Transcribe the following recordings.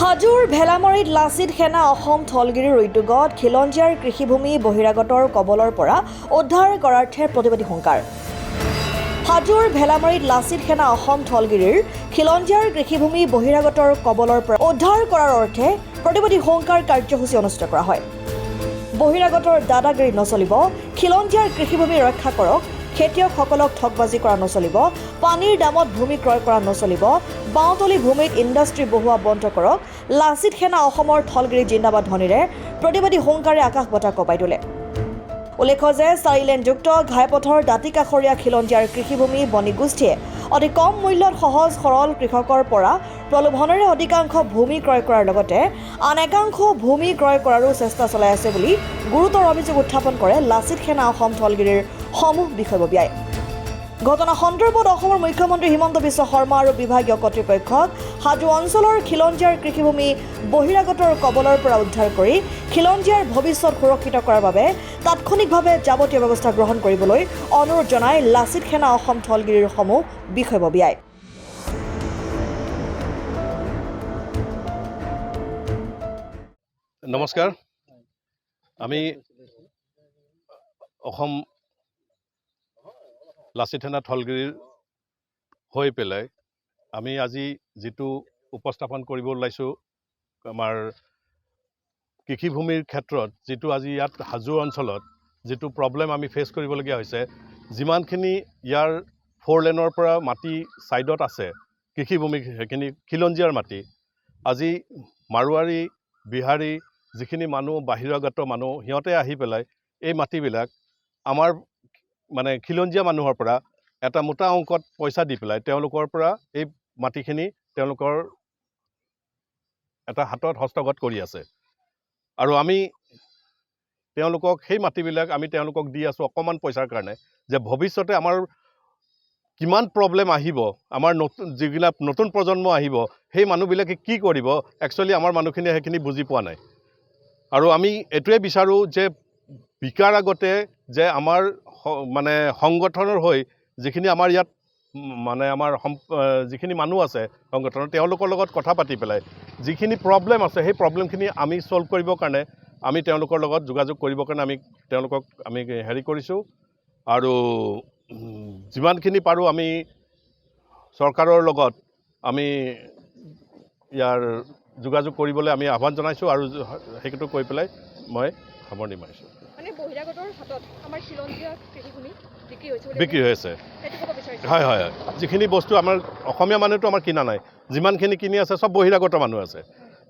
হাজোৰ ভেলামাৰীত লাচিত সেনা অসম থলগিৰিৰ উদ্যোগত খিলঞ্জীয়াৰ কৃষিভূমি বহিৰাগতৰ কবলৰ পৰা উদ্ধাৰ কৰাৰ্থে প্ৰতিবাদী হুংকাৰ। হাজোৰ ভেলামাৰীত লাচিত সেনা অসম থলগিৰিৰ খিলঞ্জীয়াৰ কৃষিভূমি বহিৰাগতৰ কবলৰ পৰা উদ্ধাৰ কৰাৰ অৰ্থে প্ৰতিবাদী হুংকাৰ কাৰ্যসূচী অনুষ্ঠিত কৰা হয়। বহিৰাগতৰ দাদাগিৰি নচলিব, খিলঞ্জীয়াৰ কৃষিভূমি ৰক্ষা কৰক, খেতিয়কসকলক ঠগবাজি কৰা নচলিব, পানীৰ দামত ভূমি ক্ৰয় কৰা নচলিব, বাওঁতলী ভূমিত ইণ্ডাষ্ট্ৰী বহুৱা বন্ধ কৰক, লাচিত সেনা অসমৰ থলগিৰি জিন্দাবাদ ধ্বনিৰে প্ৰতিবাদী হুংকাৰে আকাশ বতাহ কঁপাই তোলে। উল্লেখ্য যে 4 লেনযুক্ত ঘাইপথৰ দাঁতিকাষৰীয়া খিলঞ্জীয়াৰ কৃষিভূমি বণিগোষ্ঠীয়ে অতি কম মূল্যত সহজ সৰল কৃষকৰ পৰা প্ৰলোভনেৰে অধিকাংশ ভূমি ক্ৰয় কৰাৰ লগতে আন একাংশ ভূমি ক্ৰয় কৰাৰো চেষ্টা চলাই আছে বুলি গুৰুতৰ অভিযোগ উত্থাপন কৰে লাচিত সেনা অসম থলগিৰিৰ সমূহ বিষয়ববীয়াই। ঘটনা সন্দৰ্ভত অসমৰ মুখ্যমন্ত্ৰী হিমন্ত বিশ্ব শৰ্মা আৰু বিভাগীয় কৰ্তৃপক্ষক হাজো অঞ্চলৰ খিলঞ্জীয়াৰ কৃষিভূমি বহিৰাগতৰ কবলৰ পৰা উদ্ধাৰ কৰি খিলঞ্জীয়াৰ ভৱিষ্যত সুৰক্ষিত কৰাৰ বাবে তাৎক্ষণিকভাৱে যাৱতীয় ব্যৱস্থা গ্ৰহণ কৰিবলৈ অনুৰোধ জনায় লাচিত সেনা অসম থলগিৰিৰ সমূহ বিষয়ববীয়াই। নমস্কাৰ, আমি অসম লাচিত সেনা থলগিৰিৰ হৈ পেলাই আমি আজি যিটো উপস্থাপন কৰিব ওলাইছোঁ আমাৰ কৃষিভূমিৰ ক্ষেত্ৰত, যিটো আজি ইয়াত হাজো অঞ্চলত যিটো প্ৰব্লেম আমি ফেচ কৰিবলগীয়া হৈছে, যিমানখিনি ইয়াৰ 4 লেনৰ পৰা মাটি ছাইডত আছে কৃষিভূমি, সেইখিনি খিলঞ্জীয়াৰ মাটি। আজি মাৰোৱাৰী, বিহাৰী যিখিনি মানুহ, বাহিৰাগত মানুহ, সিহঁতে আহি পেলাই এই মাটিবিলাক আমাৰ মানে খিলঞ্জীয়া মানুহৰ পৰা এটা মোটা অংকত পইচা দি পেলাই তেওঁলোকৰ পৰা এই মাটিখিনি তেওঁলোকৰ এটা হাতত হস্তগত কৰি আছে। আৰু আমি তেওঁলোকক সেই মাটিবিলাক আমি তেওঁলোকক দি আছোঁ অকণমান পইচাৰ কাৰণে, যে ভৱিষ্যতে আমাৰ কিমান প্ৰব্লেম আহিব, আমাৰ যিবিলাক নতুন প্ৰজন্ম আহিব, সেই মানুহবিলাকে কি কৰিব, একচুৱেলি আমাৰ মানুহখিনিয়ে সেইখিনি বুজি পোৱা নাই। আৰু আমি এইটোৱে বিচাৰোঁ যে বিকাৰ আগতে যে আমাৰ মানে সংগঠনৰ হৈ যিখিনি আমাৰ ইয়াত মানে আমাৰ যিখিনি মানুহ আছে সংগঠনৰ, তেওঁলোকৰ লগত কথা পাতি পেলাই যিখিনি প্ৰব্লেম আছে সেই প্ৰব্লেমখিনি আমি ছল্ভ কৰিবৰ কাৰণে আমি তেওঁলোকৰ লগত যোগাযোগ কৰিবৰ কাৰণে তেওঁলোকক আমি হেৰি কৰিছোঁ। আৰু যিমানখিনি পাৰোঁ আমি চৰকাৰৰ লগত আমি ইয়াৰ যোগাযোগ কৰিবলৈ আমি আহ্বান জনাইছোঁ আৰু সেইটো কৈ পেলাই মই সামৰণি মাৰিছোঁ। মানে বহিৰাগতৰ হাতত আমাৰ খিলঞ্জীয়া কৃষিভূমি বিক্ৰী হৈ আছে। হয় হয় হয়, যিখিনি বস্তু আমাৰ অসমীয়া মানুহটো আমাৰ কিনা নাই, যিমানখিনি কিনি আছে চব বহিৰাগত মানুহ আছে।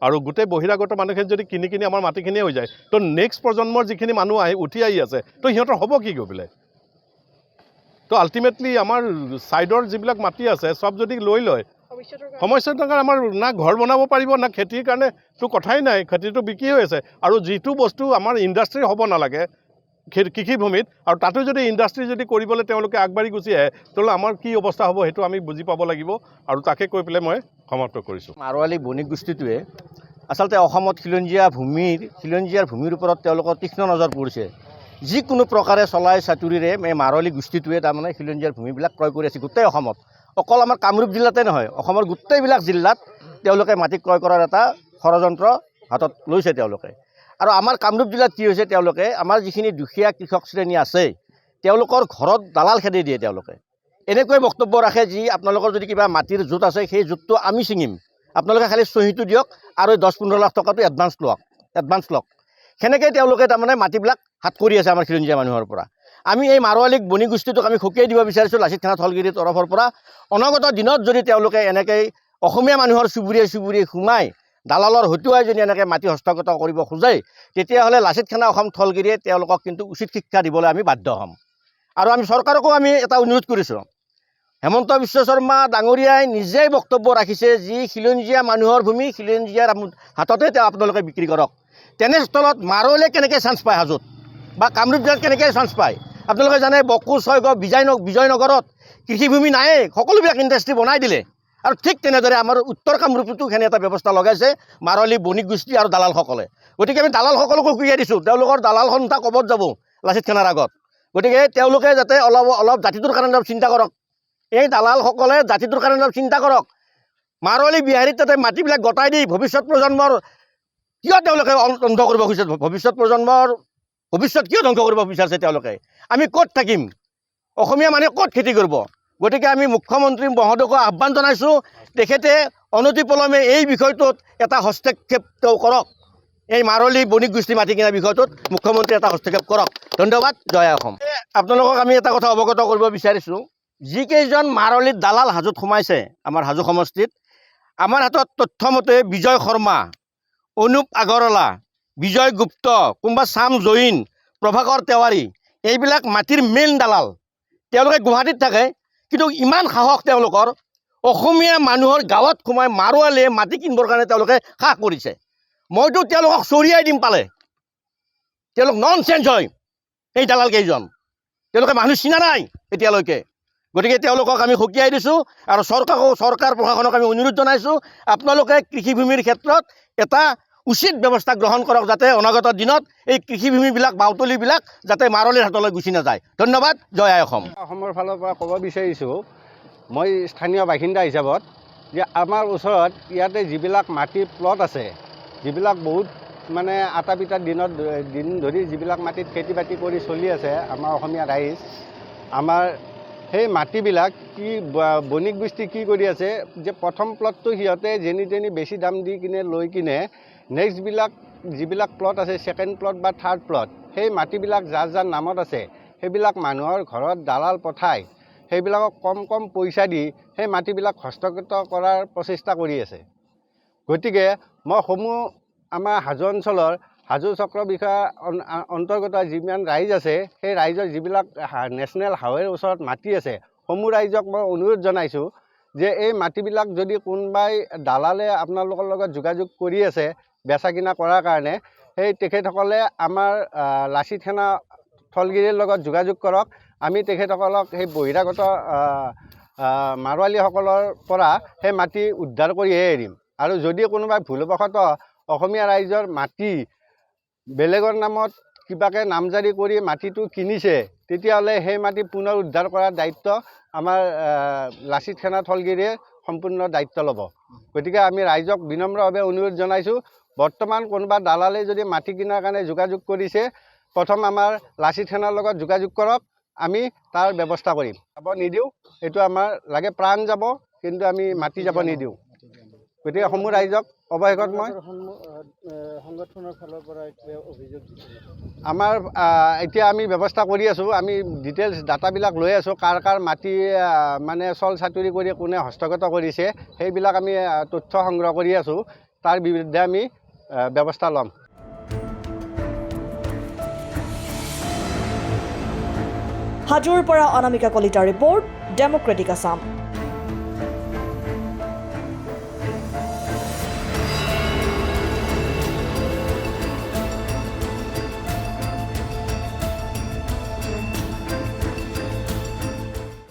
আৰু গোটেই বহিৰাগত মানুহখিনি যদি কিনি আমাৰ মাটিখিনিয়ে হৈ যায়, তো নেক্সট প্ৰজন্মৰ যিখিনি মানুহ উঠি আহি আছে, তো সিহঁতৰ হ'ব কি গৈ পেলাই? তো আল্টিমেটলি আমাৰ ছাইডৰ যিবিলাক মাটি আছে চব যদি লৈ লয়, সমস্যাৰ কাৰণে আমাৰ না ঘৰ বনাব পাৰিব, না খেতিৰ কাৰণে তো কথাই নাই, খেতিটো বিক্ৰী হৈ আছে। আৰু যিটো বস্তু আমাৰ ইণ্ডাষ্ট্ৰী হ'ব নালাগে কৃষিভূমিত, আৰু তাতো যদি ইণ্ডাষ্ট্ৰী যদি কৰিবলৈ তেওঁলোকে আগবাঢ়ি গুচি আহে, তেতিয়াহ'লে আমাৰ কি অৱস্থা হ'ব সেইটো আমি বুজি পাব লাগিব। আৰু তাকে কৈ পেলাই মই সমাপ্ত কৰিছোঁ। মাৰোৱালী বণিক গোষ্ঠীটোৱে আচলতে অসমত খিলঞ্জীয়াৰ ভূমিৰ ওপৰত তেওঁলোকৰ তীক্ষ্ণ নজৰ পৰিছে। যিকোনো প্ৰকাৰে চলাই চাতুৰিৰে এই মাৰোৱালী গোষ্ঠীটোৱে তাৰমানে খিলঞ্জীয়াৰ ভূমিবিলাক ক্ৰয় কৰি আছে গোটেই অসমত। অকল আমাৰ কামৰূপ জিলাতে নহয়, অসমৰ গোটেইবিলাক জিলাত তেওঁলোকে মাটি ক্ৰয় কৰাৰ এটা ষড়যন্ত্ৰ হাতত লৈছে তেওঁলোকে। আৰু আমাৰ কামৰূপ জিলাত কি হৈছে, তেওঁলোকে আমাৰ যিখিনি দুখীয়া কৃষক শ্ৰেণী আছে তেওঁলোকৰ ঘৰত দালাল খেদি দিয়ে। তেওঁলোকে এনেকৈ বক্তব্য ৰাখে যি আপোনালোকৰ যদি কিবা মাটিৰ জোঁট আছে সেই জোঁটটো আমি ছিঙিম, আপোনালোকে খালি চহীটো দিয়ক আৰু 10-15 লাখ টকাটো এডভান্স লওক। সেনেকৈ তেওঁলোকে তাৰমানে মাটিবিলাক হাত কৰি আছে আমাৰ খিলঞ্জীয়া মানুহৰ পৰা। আমি এই মাৰোৱালীক বণি গোষ্ঠীটোক আমি সকীয়াই দিব বিচাৰিছোঁ লাচিত সেনা থলগিৰিৰ তৰফৰ পৰা। অনাগত দিনত যদি তেওঁলোকে এনেকৈ অসমীয়া মানুহৰ চুবুৰীয়ে সোমাই দালালৰ হতুৱাই যদি এনেকৈ মাটি হস্তগত কৰিব খোজে, তেতিয়াহ'লে লাচিত সেনা অসম থলগিৰিয়ে তেওঁলোকক কিন্তু উচিত শিক্ষা দিবলৈ আমি বাধ্য হ'ম। আৰু আমি চৰকাৰকো আমি এটা অনুৰোধ কৰিছোঁ, হিমন্ত বিশ্ব শৰ্মা ডাঙৰীয়াই নিজেই বক্তব্য ৰাখিছে যি খিলঞ্জীয়া মানুহৰ ভূমি খিলঞ্জীয়াৰ হাততে আপোনালোকে বিক্ৰী কৰক। তেনেস্থলত মাৰোৱালীয়ে কেনেকৈ চান্স পায় হাজোত বা কামৰূপ জিলাত কেনেকৈ চান্স পায়? আপোনালোকে জানে বকো, ছয়গাঁও, বিজয়নগৰত কৃষিভূমি নায়েই, সকলোবিলাক ইণ্ডাষ্ট্ৰী বনাই দিলে। আৰু ঠিক তেনেদৰে আমাৰ উত্তৰ কামৰূপতো সেনে এটা ব্যৱস্থা লগাইছে মাৰোৱালী বণিক গোষ্ঠী আৰু দালালসকলে। গতিকে আমি দালালসকলকো কুৰিয়াই দিছোঁ, তেওঁলোকৰ দালাল সন্থা কবত যাব লাচিত সেনাৰ আগত। গতিকে তেওঁলোকে যাতে অলপ জাতিটোৰ কাৰণে অলপ চিন্তা কৰক, এই দালালসকলে জাতিটোৰ কাৰণে অলপ চিন্তা কৰক। মাৰোৱালী বিহাৰীত তাতে মাটিবিলাক গতাই দি ভৱিষ্যত প্ৰজন্মৰ কিয় তেওঁলোকে ধ্বংস কৰিব খুজিছে, ভৱিষ্যত প্ৰজন্মৰ ভৱিষ্যত কিয় ধ্বংস কৰিব বিচাৰিছে তেওঁলোকে? আমি ক'ত থাকিম, অসমীয়া মানুহে ক'ত খেতি কৰিব? গতিকে আমি মুখ্যমন্ত্ৰী মহোদয়ক আহ্বান জনাইছোঁ, তেখেতে অনতিপলমে এই বিষয়টোত এটা হস্তক্ষেপ কৰক। এই মাৰোৱালী বণিক গোষ্ঠী মাটি কিনা বিষয়টোত মুখ্যমন্ত্ৰী এটা হস্তক্ষেপ কৰক। ধন্যবাদ। জয় অসম। আপোনালোকক আমি এটা কথা অৱগত কৰিব বিচাৰিছোঁ, যিকেইজন মাৰোৱালীত দালাল হাজোত সোমাইছে আমাৰ হাজো সমষ্টিত, আমাৰ হাতত তথ্যমতে বিজয় শৰ্মা, অনুপ আগৰৱালা, বিজয় গুপ্ত, কোনোবা শ্যাম জৈন, প্ৰভাকৰ তেওৱাৰী, এইবিলাক মাটিৰ মেইন দালাল। তেওঁলোকে গুৱাহাটীত থাকে, কিন্তু ইমান সাহস তেওঁলোকৰ, অসমীয়া মানুহৰ গাঁৱত সোমাই মাৰোৱালীয়ে মাটি কিনিবৰ কাৰণে তেওঁলোকে সাহ কৰিছে। মইতো তেওঁলোকক চৰিয়াই দিম পালে। তেওঁলোক নন চেঞ্চ হয় এই দালাল কেইজন, তেওঁলোকে মানুহ চিনা নাই এতিয়ালৈকে। গতিকে তেওঁলোকক আমি সকীয়াই দিছোঁ আৰু চৰকাৰ প্ৰশাসনক আমি অনুৰোধ জনাইছোঁ, আপোনালোকে কৃষিভূমিৰ ক্ষেত্ৰত এটা উচিত ব্যৱস্থা গ্ৰহণ কৰক, যাতে অনাগত দিনত এই কৃষিভূমিবিলাক বাওতলিবিলাক যাতে মাৰোৱালীৰ হাতলৈ গুচি নাযায়। ধন্যবাদ। জয় আই অসম। অসমৰ ফালৰ পৰা ক'ব বিচাৰিছোঁ, মই স্থানীয় বাসিন্দা হিচাপত, যে আমাৰ ওচৰত ইয়াতে যিবিলাক মাটিৰ প্লট আছে, যিবিলাক বহুত মানে আটাপিটা দিন ধৰি যিবিলাক মাটিত খেতি বাতি কৰি চলি আছে আমাৰ অসমীয়া ৰাইজ, আমাৰ সেই মাটিবিলাক কি বণিক গোষ্ঠী কি কৰি আছে, যে প্ৰথম প্লটটো সিহঁতে যেনি তেনি বেছি দাম দি কিনে লৈ কিনে নেক্সটবিলাক যিবিলাক প্লট আছে, ছেকেণ্ড প্লট বা থাৰ্ড প্লট, সেই মাটিবিলাক যাৰ যাৰ নামত আছে সেইবিলাক মানুহৰ ঘৰত দালাল পঠাই সেইবিলাকক কম পইচা দি সেই মাটিবিলাক হস্তগত কৰাৰ প্ৰচেষ্টা কৰি আছে। গতিকে মই সমূহ আমাৰ হাজো অঞ্চলৰ হাজো চক্ৰ বিষয়া অন্তৰ্গত যিমান ৰাইজ আছে, সেই ৰাইজৰ যিবিলাক নেশ্যনেল হাইৱেৰ ওচৰত মাটি আছে, সমূহ ৰাইজক মই অনুৰোধ জনাইছোঁ যে এই মাটিবিলাক যদি কোনোবাই দালালে আপোনালোকৰ লগত যোগাযোগ কৰি আছে বেচা কিনা কৰাৰ কাৰণে, সেই তেখেতসকলে আমাৰ লাচিত সেনা থলগিৰিৰ লগত যোগাযোগ কৰক। আমি তেখেতসকলক সেই বহিৰাগত মাৰোৱালীসকলৰ পৰা সেই মাটি উদ্ধাৰ কৰিহে এৰিম। আৰু যদি কোনোবাই ভুলবশতঃ অসমীয়া ৰাইজৰ মাটি বেলেগৰ নামত কিবাকৈ নামজাৰি কৰি মাটিটো কিনিছে, তেতিয়াহ'লে সেই মাটি পুনৰ উদ্ধাৰ কৰাৰ দায়িত্ব আমাৰ লাচিত সেনা থলগিৰিয়ে সম্পূৰ্ণ দায়িত্ব ল'ব। গতিকে আমি ৰাইজক বিনম্ৰভাৱে অনুৰোধ জনাইছোঁ, বৰ্তমান কোনোবা দালালে যদি মাটি কিনাৰ কাৰণে যোগাযোগ কৰিছে, প্ৰথম আমাৰ লাচিত সেনাৰ লগত যোগাযোগ কৰক, আমি তাৰ ব্যৱস্থা কৰিম। যাব নিদিওঁ, এইটো আমাৰ লাগে প্ৰাণ যাব, কিন্তু আমি মাটি যাব নিদিওঁ। গতিকে সমূহ ৰাইজক অৱশেষত মই সংগঠনৰ ফালৰ পৰা অভিযোগ আমাৰ এতিয়া আমি ব্যৱস্থা কৰি আছোঁ, আমি ডিটেইলছ ডাটাবিলাক লৈ আছোঁ, কাৰ মাটি মানে চল চাতুৰি কৰি কোনে হস্তগত কৰিছে সেইবিলাক আমি তথ্য সংগ্ৰহ কৰি আছোঁ, তাৰ বিৰুদ্ধে আমি ব্যৱস্থা ল'ম। হাজোৰ পৰা অনামিকা কলিতাৰ ৰিপৰ্ট, ডেম'ক্ৰেটিক আছাম।